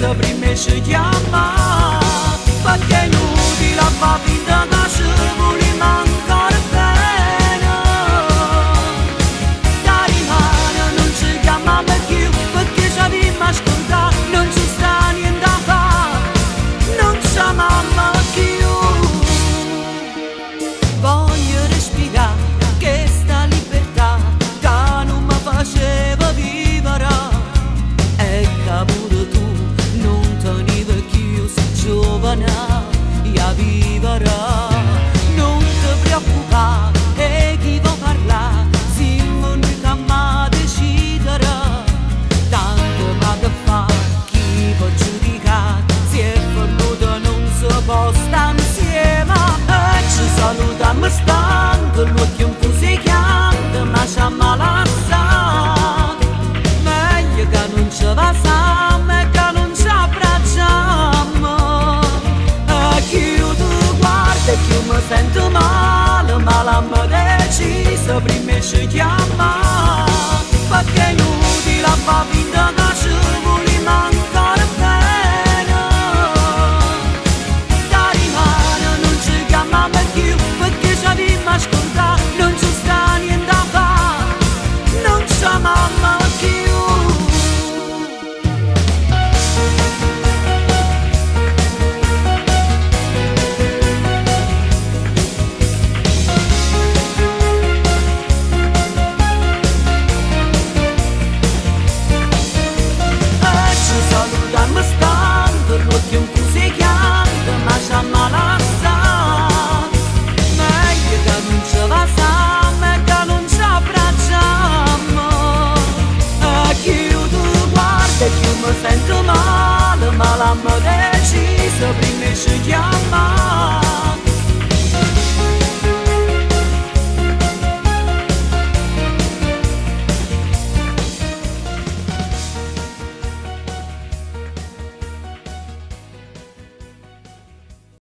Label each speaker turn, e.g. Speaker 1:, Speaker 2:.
Speaker 1: deciso prima e ci chiama, perché è inutile fa finta che ci vogliamo ancora bene. Da rimane non ci chiamiamo più, perché ci abbiamo ascoltato, non ci sta niente da fare, non ci amiamo più. Voglio respirare questa libertà che non mi faceva vivere, e che pure tu non tenevi più sei giovane a vivere. Non ti preoccupare, e chi vuol parlare siamo noi che ma decidere, tanto ma che fa chi può giudicare, si è venuto non si può stare insieme. E ci salutiamo stanco, l'occhio un po' si chiama, ma ci ammalassamo, meglio che non ci passiamo e che non ci abbracciamo. E più tu guardi più mi sento male, ma l'hanno deciso prima e ci chiama, perché è inutile fa finta che ci vogliamo ancora bene. Da rimane non ci chiamiamo più, perché ci abbiamo ascoltato, non ci sta niente da fare, non ci amiamo più. Salutiamo stanco, l'occhio un po' si chiama, ma ci ammalassamo, meglio che non ci passiamo e che non ci abbracciamo. E più tu guardi più mi sento male, ma l'hanno deciso prima e ci chiama,